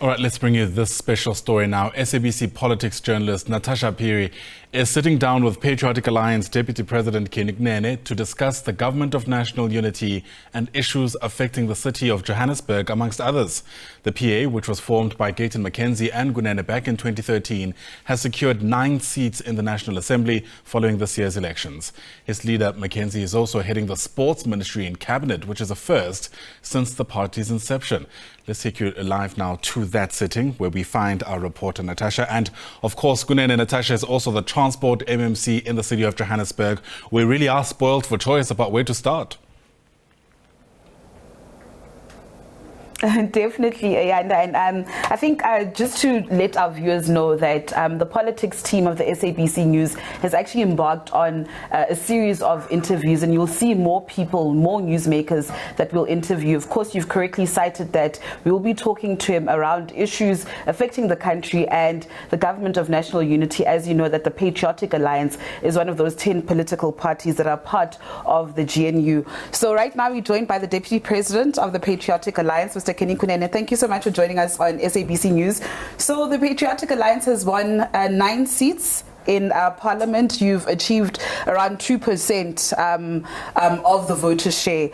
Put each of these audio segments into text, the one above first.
All right, let's bring you this special story now. SABC Politics journalist Natasha Phiri is sitting down with Patriotic Alliance Deputy President Gayton McKenzie to discuss the government of national unity and issues affecting the city of Johannesburg, amongst others. The PA, which was formed by Gayton McKenzie and Kunene back in 2013, has secured 9 seats in the National Assembly following this year's elections. His leader, McKenzie, is also heading the Sports Ministry in Cabinet, which is a first since the party's inception. Let's take you live now to that sitting where we find our reporter Natasha. And of course, Kunene Natasha is also the Transport MMC in the city of Johannesburg. We really are spoiled for choice about where to start. Definitely, and I think just to let our viewers know that the politics team of the SABC News has actually embarked on a series of interviews, and you'll see more people, more newsmakers that we'll interview. Of course, you've correctly cited that we will be talking to him around issues affecting the country and the government of national unity. As you know, that the Patriotic Alliance is one of those 10 political parties that are part of the GNU. So right now we're joined by the Deputy President of the Patriotic Alliance, Mr. Kunene. Thank you so much for joining us on SABC News. So the Patriotic Alliance has won 9 seats in Parliament. You've achieved around 2% of the voter share.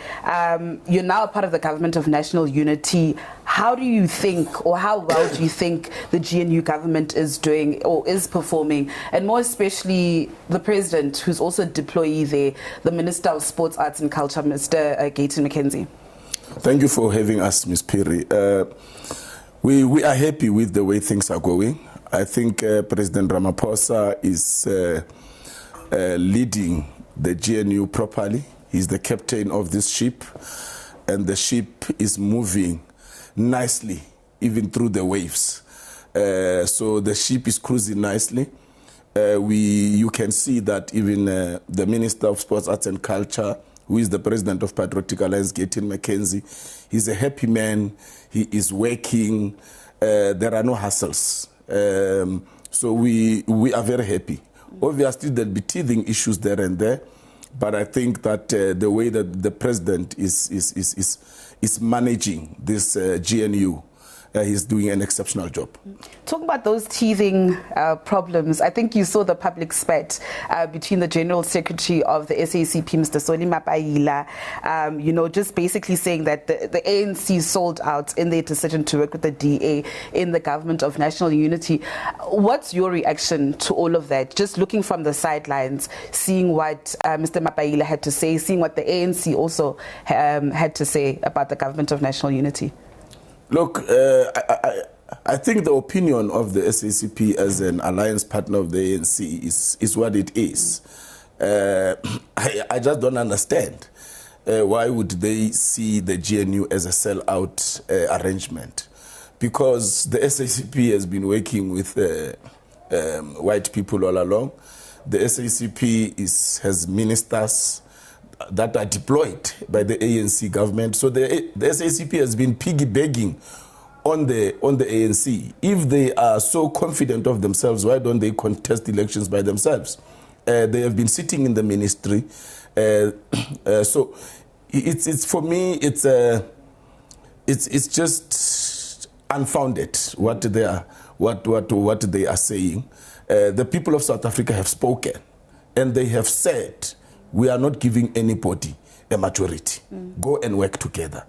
You're now a part of the government of national unity. How do you think, or how well do you think the GNU government is doing or is performing? And more especially the president, who's also a deployee there, the Minister of Sports, Arts and Culture, Mr. Gayton McKenzie. Thank you for having us, Ms. Phiri. We are happy with the way things are going. I think President Ramaphosa is leading the GNU properly. He's the captain of this ship, and the ship is moving nicely, even through the waves. So the ship is cruising nicely. You can see that even the Minister of Sports, Arts and Culture, who is the president of Patriotic Alliance, Gayton McKenzie, he's a happy man. He is working. There are no hassles. So we are very happy. Obviously, there'll be teething issues there and there, but I think that the way that the president is managing this GNU, he's doing an exceptional job. Talk about those teething problems. I think you saw the public spat between the General Secretary of the SACP, Mr. Paila, just basically saying that the ANC sold out in their decision to work with the DA in the government of national unity. What's your reaction to all of that? Just looking from the sidelines, seeing what Mr. Paila had to say, seeing what the ANC also had to say about the government of national unity. Look, I think the opinion of the SACP as an alliance partner of the ANC is what it is. I just don't understand why would they see the GNU as a sell-out arrangement. Because the SACP has been working with white people all along. The SACP has ministers that are deployed by the ANC government. So the SACP has been piggybacking on the ANC. If they are so confident of themselves, why don't they contest elections by themselves? They have been sitting in the ministry. So it's for me, it's just unfounded what they are saying. The people of South Africa have spoken, and they have said, we are not giving anybody a majority. Go and work together.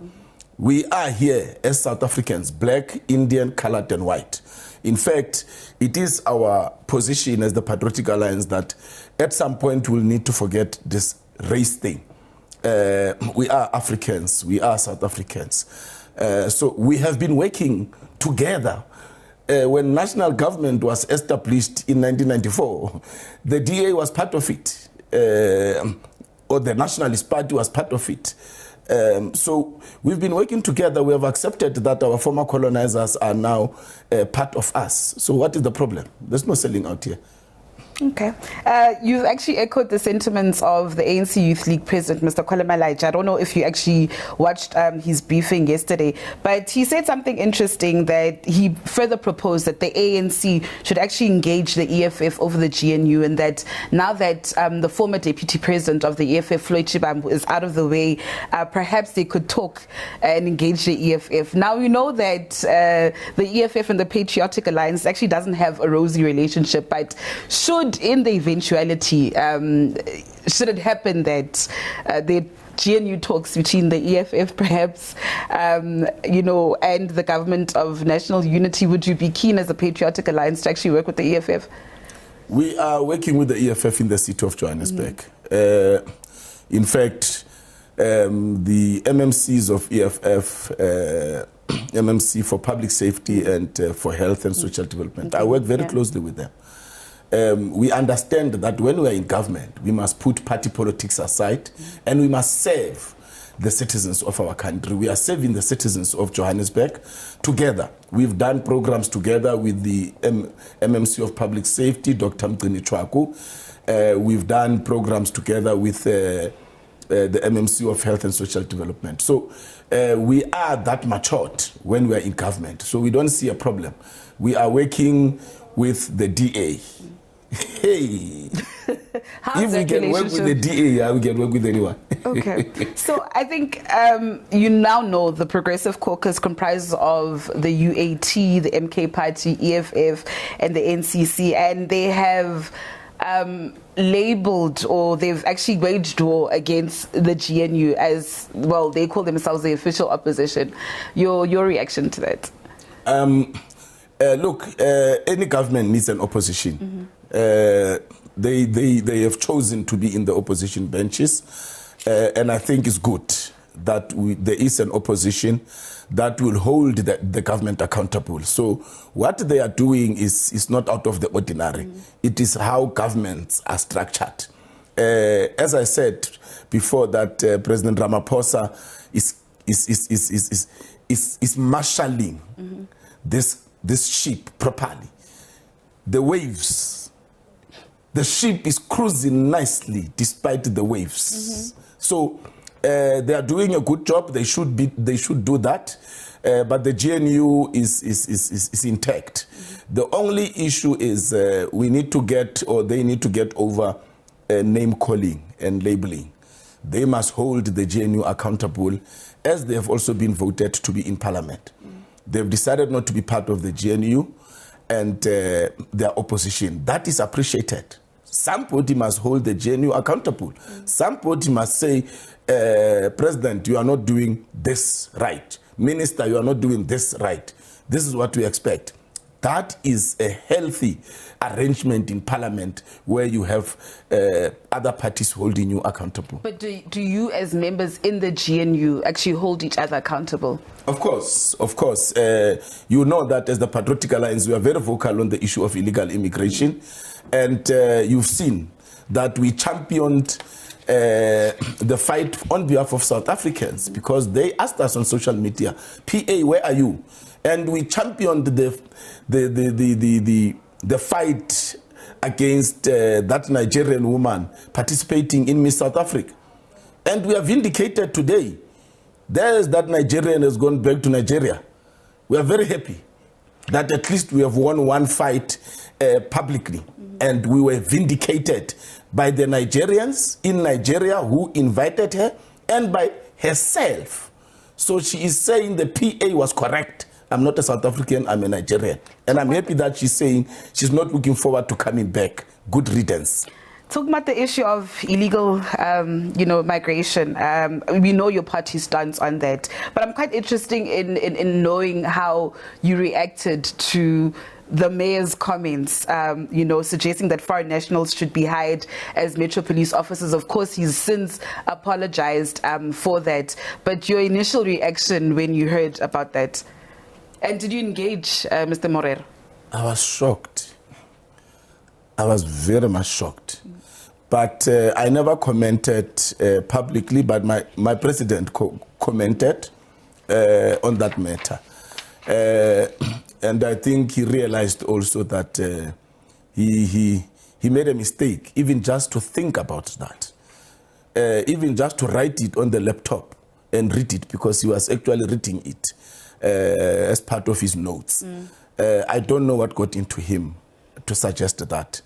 We are here as South Africans, black, Indian, colored and white. In fact, it is our position as the Patriotic Alliance that at some point we'll need to forget this race thing. We are Africans, we are South Africans. So we have been working together. When national government was established in 1994, the DA was part of it. Or the Nationalist Party was part of it. So we've been working together. We have accepted that our former colonizers are now part of us. So what is the problem? There's no selling out here. Okay. You've actually echoed the sentiments of the ANC Youth League President, Mr. Kolomalaich. I don't know if you actually watched his briefing yesterday, but he said something interesting, that he further proposed that the ANC should actually engage the EFF over the GNU, and that now that the former Deputy President of the EFF, Floyd Shivambu, is out of the way, perhaps they could talk and engage the EFF. Now, we know that the EFF and the Patriotic Alliance actually doesn't have a rosy relationship, but should, in the eventuality, should it happen that the GNU talks between the EFF perhaps, and the government of national unity, would you be keen as a Patriotic Alliance to actually work with the EFF? We are working with the EFF in the city of Johannesburg. In fact, the MMCs of EFF, MMC for Public Safety and for Health and Social Development, I work very closely with them. We understand that when we are in government, we must put party politics aside and we must serve the citizens of our country. We are serving the citizens of Johannesburg together. We've done programs together with the MMC of Public Safety, Dr. Mgini. We've done programs together with the MMC of Health and Social Development. So we are that matured when we are in government. So we don't see a problem. We are working with the DA. Hey, if we can work with the DA, we can work with anyone. Okay. So I think you now know the Progressive Caucus comprises of the UAT, the MK Party, EFF, and the NCC, and they have labeled, or they've actually waged war against the GNU as, well, they call themselves the official opposition. Your reaction to that? Look, any government needs an opposition. They have chosen to be in the opposition benches, and I think it's good that there is an opposition that will hold the government accountable. So what they are doing is not out of the ordinary. It is how governments are structured. As I said before, that President Ramaphosa is marshalling this ship properly. The waves. The ship is cruising nicely despite the waves. So they are doing a good job. They should do that. But the GNU is intact. The only issue is we need to get, or they need to get over name calling and labeling. They must hold the GNU accountable, as they have also been voted to be in parliament. They've decided not to be part of the GNU and their opposition. That is appreciated. Somebody must hold the GNU accountable. Somebody must say, President, you are not doing this right. Minister, you are not doing this right. This is what we expect. That is a healthy arrangement in parliament where you have other parties holding you accountable. But do you as members in the GNU actually hold each other accountable? Of course, of course. You know that as the Patriotic Alliance, we are very vocal on the issue of illegal immigration. And you've seen that we championed the fight on behalf of South Africans, because they asked us on social media, PA, where are you? And we championed the fight against that Nigerian woman participating in Miss South Africa. And we are vindicated today. There's that Nigerian has gone back to Nigeria. We are very happy that at least we have won one fight publicly. And we were vindicated by the Nigerians in Nigeria who invited her, and by herself. So she is saying the PA was correct. I'm not a South African, I'm a Nigerian. And I'm happy that she's saying she's not looking forward to coming back. Good riddance. Talking about the issue of illegal, migration, we know your party's stance on that. But I'm quite interested in knowing how you reacted to the mayor's comments, suggesting that foreign nationals should be hired as Metro Police officers. Of course, he's since apologized for that. But your initial reaction when you heard about that? And did you engage Mr. Morer? I was shocked. I was very much shocked. But I never commented publicly, but my president commented on that matter. And I think he realized also that he he made a mistake, even just to think about that. Even just to write it on the laptop and read it, because he was actually reading it as part of his notes. I don't know what got into him to suggest that.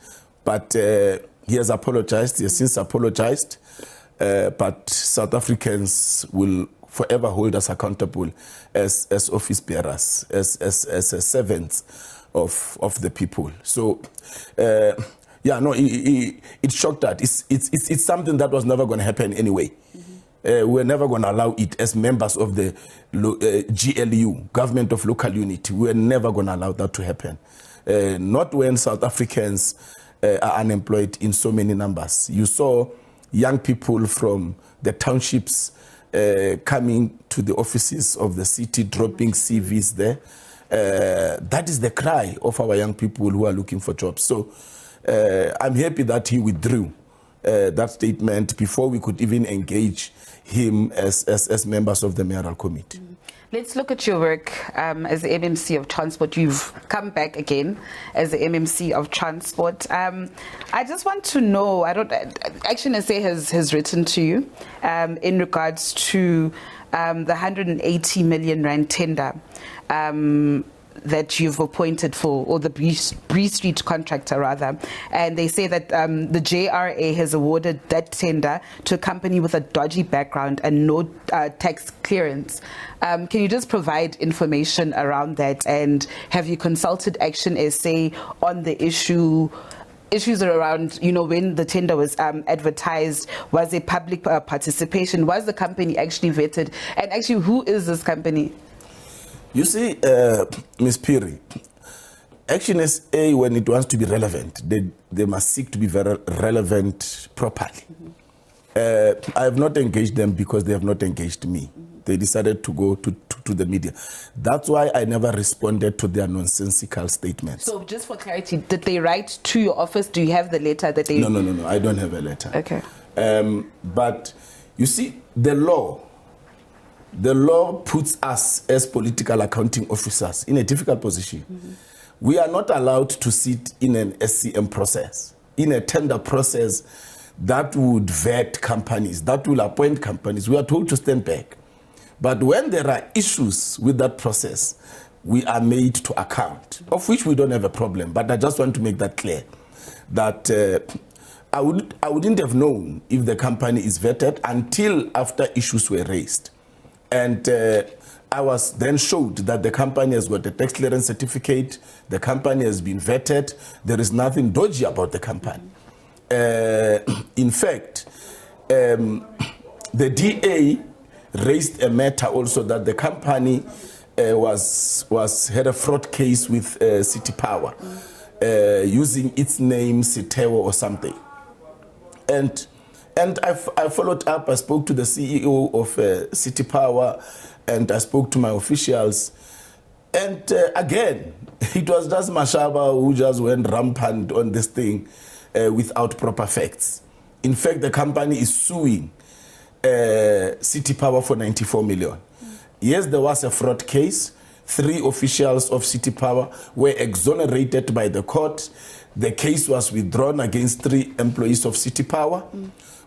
But he has apologized, he has since apologized. But South Africans will forever hold us accountable as office bearers, as servants of the people. So, yeah, no, it shocked that. It's something that was never going to happen anyway. We're never going to allow it as members of the GLU, Government of Local Unity. We're never going to allow that to happen. Not when South Africans are unemployed in so many numbers. You saw young people from the townships coming to the offices of the city, dropping CVs there. That is the cry of our young people who are looking for jobs. So I'm happy that he withdrew that statement before we could even engage him as members of the mayoral committee. Let's look at your work as the MMC of Transport. You've come back again as the MMC of Transport. I just want to know, Action SA has written to you in regards to the 180 million rand tender that you've appointed for, or the Bree Street contractor rather, and they say that the JRA has awarded that tender to a company with a dodgy background and no tax clearance. Can you just provide information around that, and have you consulted Action SA on the issues around, when the tender was advertised? Was there public participation? Was the company actually vetted? And actually, who is this company? You see, Ms. Phiri, Action SA, when it wants to be relevant, they must seek to be very relevant properly. I have not engaged them because they have not engaged me. They decided to go to the media. That's why I never responded to their nonsensical statements. So just for clarity, did they write to your office? Do you have the letter that they... No, I don't have a letter. Okay. But you see, the law puts us as political accounting officers in a difficult position. We are not allowed to sit in an SCM process, in a tender process that would vet companies, that will appoint companies. We are told to stand back. But when there are issues with that process, we are made to account, of which we don't have a problem. But I just want to make that clear, that I wouldn't have known if the company is vetted until after issues were raised. And I was then showed that the company has got a tax clearance certificate, the company has been vetted, there is nothing dodgy about the company. In fact, the DA raised a matter also that the company had a fraud case with City Power, using its name, Sitewo or something. And I followed up. I spoke to the CEO of City Power, and I spoke to my officials. And again, it was just Mashaba who just went rampant on this thing without proper facts. In fact, the company is suing City Power for 94 million. Yes, there was a fraud case. 3 officials of City Power were exonerated by the court. The case was withdrawn against 3 employees of City Power.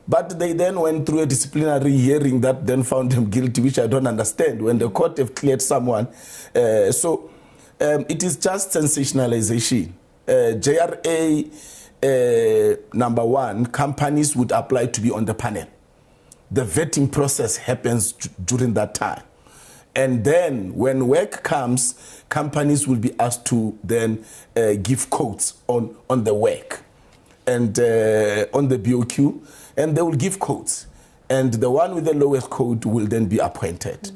But they then went through a disciplinary hearing that then found him guilty, which I don't understand, when the court have cleared someone. So it is just sensationalization. JRA, number 1, companies would apply to be on the panel. The vetting process happens during that time. And then when work comes, companies will be asked to then give quotes on the work and on the BOQ, and they will give codes. And the one with the lowest code will then be appointed.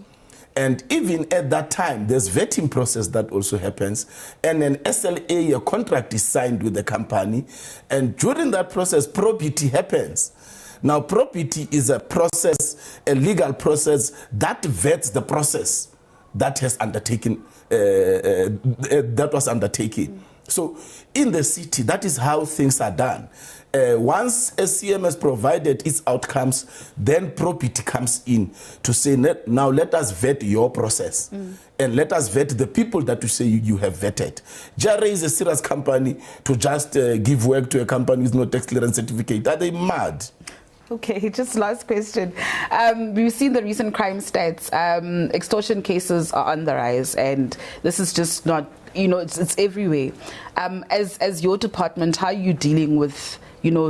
And even at that time, there's vetting process that also happens. And an SLA, a contract is signed with the company. And during that process, probity happens. Now, probity is a process, a legal process that vets the process that has undertaken, that was undertaken. So in the city, that is how things are done. Once SCM has provided its outcomes, then Probity comes in to say, now let us vet your process and let us vet the people that you say you have vetted. JRA is a serious company to just give work to a company with no tax clearance certificate. Are they mad? Okay, just last question. We've seen the recent crime stats. Extortion cases are on the rise, and this is just not, it's everywhere. As your department, how are you dealing with,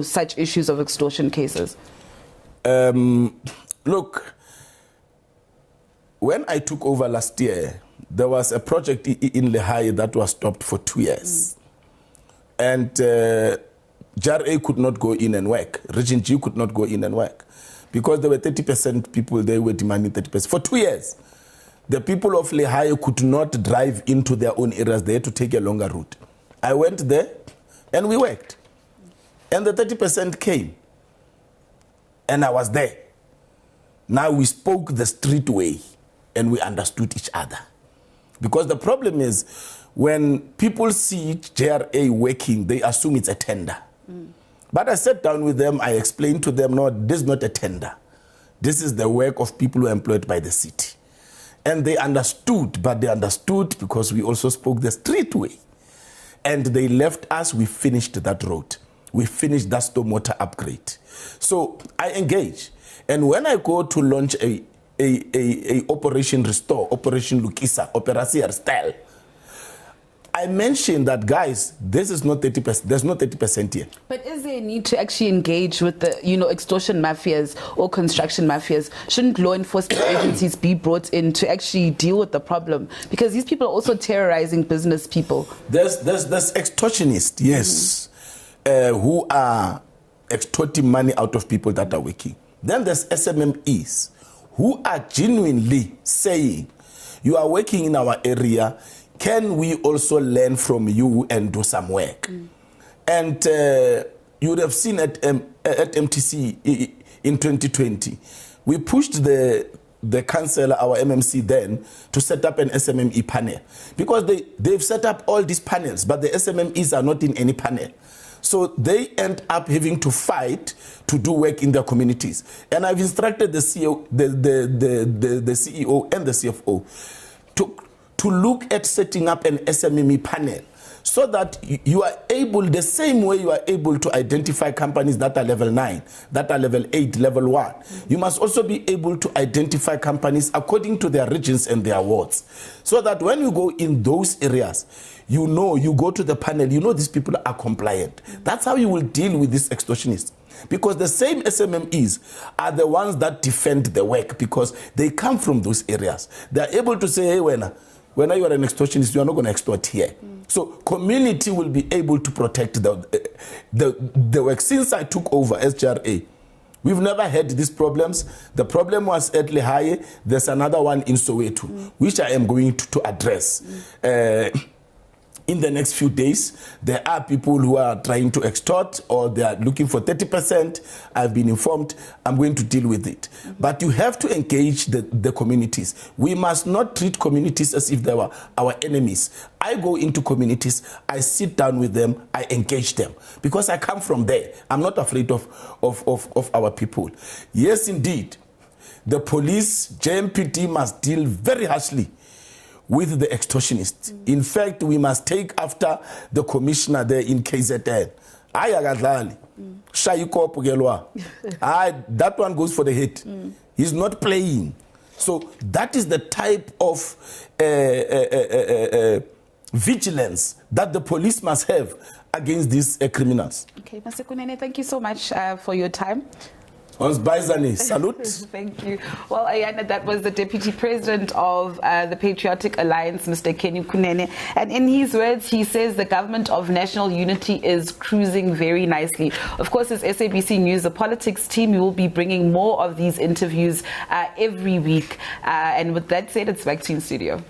such issues of extortion cases? Look, when I took over last year, there was a project in Lehigh that was stopped for 2 years. And JRA could not go in and work. Region G could not go in and work because there were 30% people, they were demanding 30%. For 2 years, the people of Lehigh could not drive into their own areas. They had to take a longer route. I went there and we worked. And the 30% came. And I was there. Now we spoke the street way and we understood each other. Because the problem is when people see JRA working, they assume it's a tender. But I sat down with them, I explained to them, no, this is not a tender. This is the work of people who are employed by the city. And they understood, but they understood because we also spoke the street way. And they left us, we finished that road. We finished that stormwater upgrade. So I engage. And when I go to launch a Operation Restore, Operation Lukisa, Operation Style, I mentioned that, guys, this is not 30%. There's not 30% here. But is there a need to actually engage with the, extortion mafias or construction mafias? Shouldn't law enforcement agencies be brought in to actually deal with the problem? Because these people are also terrorizing business people. There's extortionists, yes, who are extorting money out of people that are working. Then there's SMMEs who are genuinely saying, you are working in our area, can we also learn from you and do some work? And you would have seen at MTC in 2020, we pushed the councillor, our MMC then, to set up an SMME panel. Because they've set up all these panels, but the SMMEs are not in any panel. So they end up having to fight to do work in their communities. And I've instructed the CEO, the CEO and the CFO to look at setting up an SMME panel so that you are able, the same way you are able to identify companies that are level 9, that are level 8, level 1. You must also be able to identify companies according to their regions and their wards. So that when you go in those areas, you go to the panel, these people are compliant. That's how you will deal with these extortionists. Because the same SMMEs are the ones that defend the work because they come from those areas. They are able to say, hey, when you are an extortionist, you are not going to extort here. So community will be able to protect the work. Since I took over as JRA, we've never had these problems. The problem was at Lehigh. There's another one in Soweto, which I am going to address. In the next few days, there are people who are trying to extort or they are looking for 30%. I've been informed. I'm going to deal with it. But you have to engage the communities. We must not treat communities as if they were our enemies. I go into communities, I sit down with them, I engage them because I come from there. I'm not afraid of our people. Yes, indeed, the police, JMPD must deal very harshly with the extortionists. In fact, we must take after the commissioner there in KZN. That one goes for the head. He's not playing. So that is the type of vigilance that the police must have against these criminals. Okay, Mr. Kunene, thank you so much for your time. Salute. Thank you. Well, Ayana, that was the Deputy President of the Patriotic Alliance, Mr. Gayton Kunene. And in his words, he says the government of national unity is cruising very nicely. Of course, as SABC News, the politics team, we will be bringing more of these interviews every week. And with that said, it's back to you in studio.